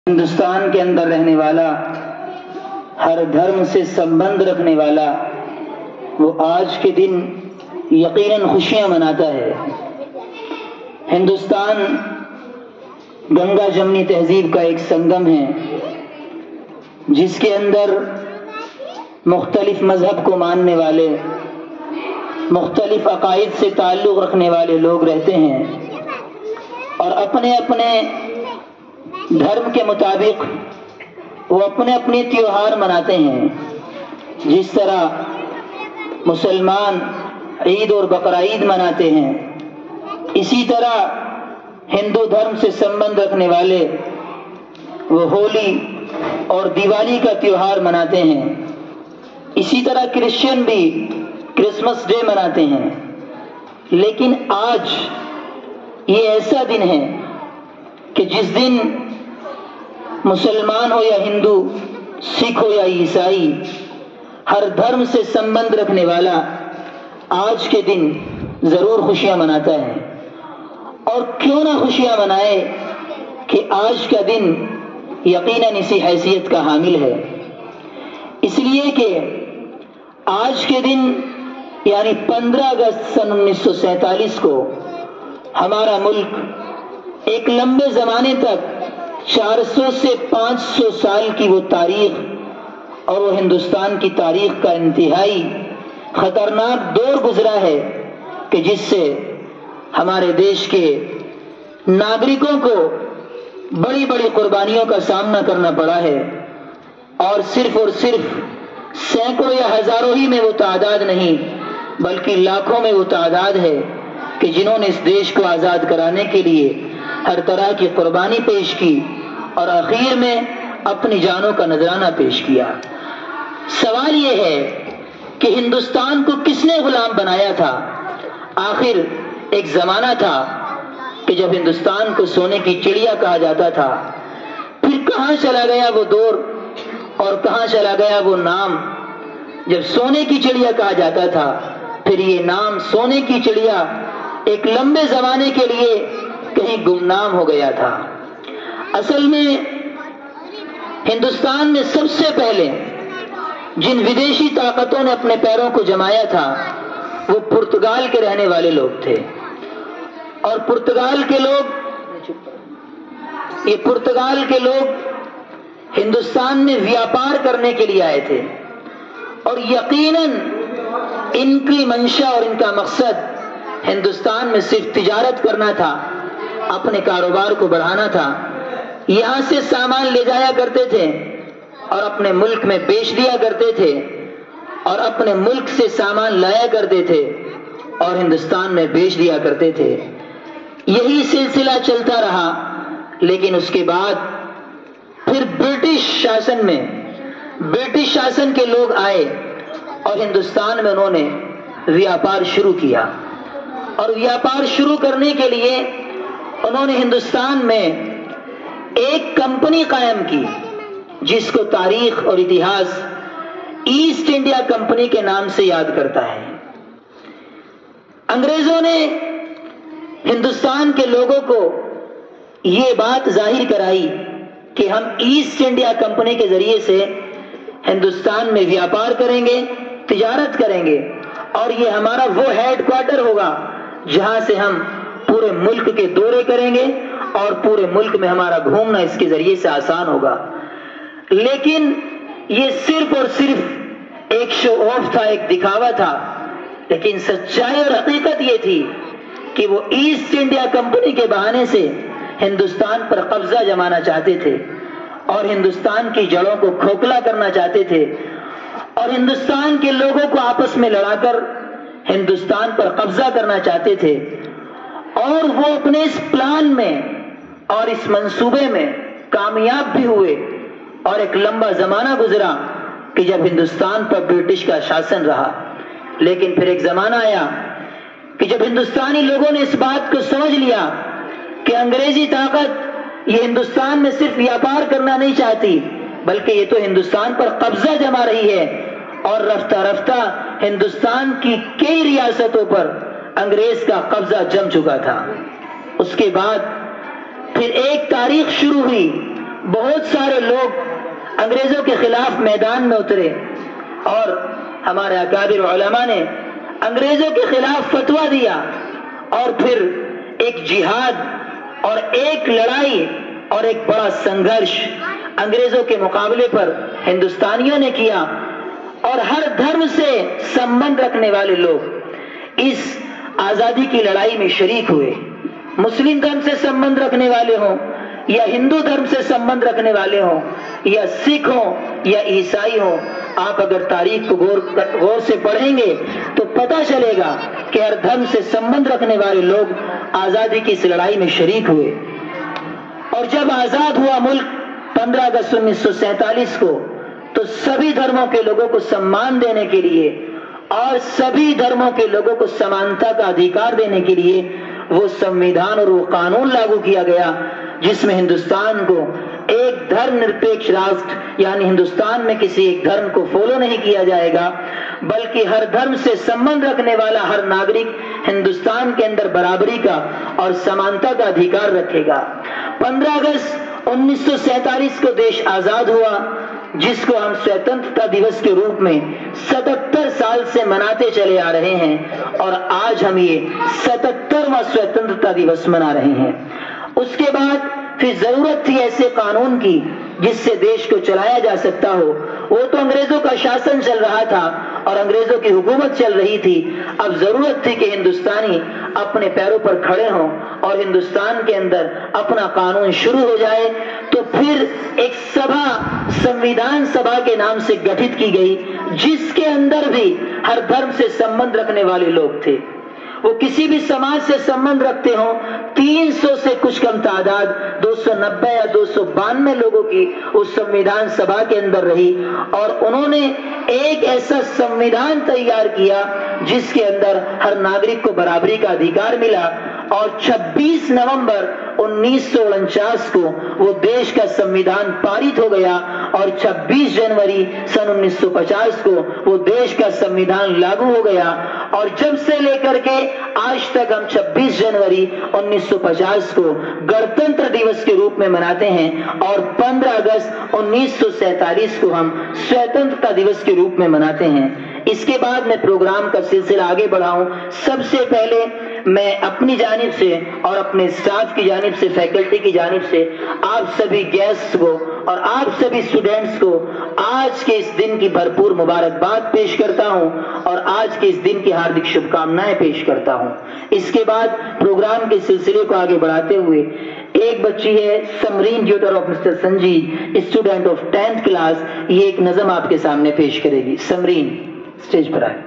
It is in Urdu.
ہندوستان کے اندر رہنے والا، ہر دھرم سے سمبند رکھنے والا، وہ آج کے دن یقیناً خوشیاں مناتا ہے۔ ہندوستان گنگا جمنی تہذیب کا ایک سنگم ہے، جس کے اندر مختلف مذہب کو ماننے والے، مختلف عقائد سے تعلق رکھنے والے لوگ رہتے ہیں اور اپنے اپنے دھرم کے مطابق وہ اپنے اپنے تیوہار مناتے ہیں۔ جس طرح مسلمان عید اور بقرعید مناتے ہیں، اسی طرح ہندو دھرم سے سمبند رکھنے والے وہ ہولی اور دیوالی کا تیوہار مناتے ہیں۔ اسی طرح کرسچن بھی کرسمس ڈے مناتے ہیں۔ لیکن آج یہ ایسا دن ہے کہ جس دن مسلمان ہو یا ہندو، سکھ ہو یا عیسائی، ہر دھرم سے سمبند رکھنے والا آج کے دن ضرور خوشیاں مناتا ہے۔ اور کیوں نہ خوشیاں منائے کہ آج کا دن یقیناً اسی حیثیت کا حامل ہے، اس لیے کہ آج کے دن یعنی 15 اگست سن 1947 کو ہمارا ملک ایک لمبے زمانے تک 400 سے 500 سال کی وہ تاریخ اور وہ ہندوستان کی تاریخ کا انتہائی خطرناک دور گزرا ہے کہ جس سے ہمارے دیش کے ناگرکوں کو بڑی بڑی قربانیوں کا سامنا کرنا پڑا ہے، اور صرف سینکڑوں یا ہزاروں ہی میں وہ تعداد نہیں بلکہ لاکھوں میں وہ تعداد ہے کہ جنہوں نے اس دیش کو آزاد کرانے کے لیے ہر طرح کی قربانی پیش کی اور آخر میں اپنی جانوں کا نذرانہ پیش کیا۔ سوال یہ ہے کہ ہندوستان کو کس نے غلام بنایا تھا؟ آخر ایک زمانہ تھا کہ جب ہندوستان کو سونے کی چڑیا کہا جاتا تھا، پھر کہاں چلا گیا وہ دور اور کہاں چلا گیا وہ نام؟ جب سونے کی چڑیا کہا جاتا تھا، پھر یہ نام سونے کی چڑیا ایک لمبے زمانے کے لیے کہیں گمنام ہو گیا تھا۔ اصل میں ہندوستان میں سب سے پہلے جن ودیشی طاقتوں نے اپنے پیروں کو جمایا تھا وہ پرتگال کے رہنے والے لوگ تھے، اور پرتگال کے لوگ ہندوستان میں ویاپار کرنے کے لیے آئے تھے، اور یقیناً ان کی منشا اور ان کا مقصد ہندوستان میں صرف تجارت کرنا تھا، اپنے کاروبار کو بڑھانا تھا۔ یہاں سے سامان لے جایا کرتے تھے اور اپنے ملک میں بیچ دیا کرتے تھے، اور اپنے ملک سے سامان لایا کرتے تھے اور ہندوستان میں بیچ دیا کرتے تھے۔ یہی سلسلہ چلتا رہا، لیکن اس کے بعد پھر برٹش شاسن کے لوگ آئے اور ہندوستان میں انہوں نے ویاپار شروع کیا، اور ویاپار شروع کرنے کے لیے انہوں نے ہندوستان میں ایک کمپنی قائم کی جس کو تاریخ اور اتہاس ایسٹ انڈیا کمپنی کے نام سے یاد کرتا ہے۔ انگریزوں نے ہندوستان کے لوگوں کو یہ بات ظاہر کرائی کہ ہم ایسٹ انڈیا کمپنی کے ذریعے سے ہندوستان میں ویاپار کریں گے، تجارت کریں گے، اور یہ ہمارا وہ ہیڈ کوارٹر ہوگا جہاں سے ہم پورے ملک کے دورے کریں گے اور پورے ملک میں ہمارا گھومنا اس کے ذریعے سے آسان ہوگا۔ لیکن یہ صرف اور صرف ایک شو آف تھا، ایک دکھاوا تھا، لیکن سچائی اور حقیقت یہ تھی کہ وہ ایسٹ انڈیا کمپنی کے بہانے سے ہندوستان پر قبضہ جمانا چاہتے تھے اور ہندوستان کی جڑوں کو کھوکھلا کرنا چاہتے تھے، اور ہندوستان کے لوگوں کو آپس میں لڑا کر ہندوستان پر قبضہ کرنا چاہتے تھے۔ اور وہ اپنے اس پلان میں اور اس منصوبے میں کامیاب بھی ہوئے، اور ایک لمبا زمانہ گزرا کہ جب ہندوستان پر برٹش کا شاسن رہا۔ لیکن پھر ایک زمانہ آیا کہ جب ہندوستانی لوگوں نے اس بات کو سمجھ لیا کہ انگریزی طاقت یہ ہندوستان میں صرف ویاپار کرنا نہیں چاہتی بلکہ یہ تو ہندوستان پر قبضہ جما رہی ہے، اور رفتہ رفتہ ہندوستان کی کئی ریاستوں پر انگریز کا قبضہ جم چکا تھا۔ اس کے بعد پھر ایک تاریخ شروع ہوئی بہت سارے لوگ انگریزوں کے خلاف میدان میں اترے اور ہمارے اکابر علماء نے انگریزوں کے خلاف فتویٰ دیا اور پھر ایک جہاد اور ایک لڑائی اور ایک بڑا سنگھرش انگریزوں کے مقابلے پر ہندوستانیوں نے کیا، اور ہر دھرم سے سمبند رکھنے والے لوگ اس آزادی کی لڑائی میں شریک ہوئے۔ مسلم دھرم سے سمبند رکھنے والے ہوں یا ہندو دھرم سے سمبند رکھنے والے ہوں یا سکھ ہوں یا عیسائی ہوں، آپ اگر تاریخ کو غور سے پڑھیں گے تو پتہ چلے گا کہ ہر دھرم سے سمبند رکھنے والے لوگ آزادی کی اس لڑائی میں شریک ہوئے۔ اور جب آزاد ہوا ملک 15 اگست 1947 کو، تو سبھی دھرموں کے لوگوں کو سمان دینے کے لیے اور سبھی دھرموں کے لوگوں کو سمانتا کا ادھیکار دینے کے لیے وہ سمویدھان اور وہ قانون لاگو کیا گیا، جس میں ہندوستان کو ایک دھرم نرپیکش راشٹر یعنی ہندوستان میں کسی ایک دھرم کو فالو نہیں کیا جائے گا، بلکہ ہر دھرم سے سمبند رکھنے والا ہر ناگرک ہندوستان کے اندر برابری کا اور سمانتا کا ادھیکار رکھے گا۔ 15 اگست 1947 کو دیش آزاد ہوا، جس کو ہم سوتنترتا دیوس کے روپ میں 77 سال سے مناتے چلے آ رہے ہیں، اور آج ہم یہ 77واں سوتنترتا دیوس منا رہے ہیں۔ اس کے بعد پھر ضرورت تھی ایسے قانون کی جس سے دیش کو چلایا جا سکتا ہو۔ وہ تو انگریزوں کا شاسن چل رہا تھا اور انگریزوں کی حکومت چل رہی تھی، اب ضرورت تھی کہ ہندوستانی اپنے پیروں پر کھڑے ہوں اور ہندوستان کے اندر اپنا قانون شروع ہو جائے۔ تو پھر ایک سبھا سمویدھان سبھا کے نام سے گٹھت کی گئی، جس کے اندر بھی ہر دھرم سے سمبند رکھنے والے لوگ تھے۔ وہ کسی بھی سماج سے سمبند رکھتے ہوں، 300 سے کچھ کم تعداد 290 یا 292 لوگوں کی اس سمویدھان سبھا کے اندر رہی، اور انہوں نے ایک ایسا سمویدھان تیار کیا جس کے اندر ہر ناگرک کو برابری کا ادھیکار ملا، اور 26 نومبر 1949 کو وہ دیش کا سمویدھان پارت ہو گیا، اور 26 جنوری سن 1950 کو وہ دیش کا سمویدھان لاگو ہو گیا۔ اور جب سے لے کر کے آج تک ہم 26 جنوری 1950 کو گنتنتر دیوس کے روپ میں مناتے ہیں، اور 15 اگست 1947 کو ہم سوتنترتا دیوس کے روپ میں مناتے ہیں۔ اس کے بعد میں پروگرام کا سلسلہ آگے بڑھاؤں، سب سے پہلے میں اپنی جانب سے اور اپنے اسٹاف کی جانب سے، فیکلٹی کی جانب سے آپ سبھی گیسٹ کو اور آپ سبھی اسٹوڈینٹس کو آج کے اس دن کی بھرپور مبارکباد پیش کرتا ہوں اور آج کے اس دن کی ہاردک شبھ کامنائیں پیش کرتا ہوں۔ اس کے بعد پروگرام کے سلسلے کو آگے بڑھاتے ہوئے ایک بچی ہے Samreen daughter of mister Sanjit, student of 10th class, یہ ایک نظم آپ کے سامنے پیش کرے گی۔ سمرین اسٹیج پر آئے۔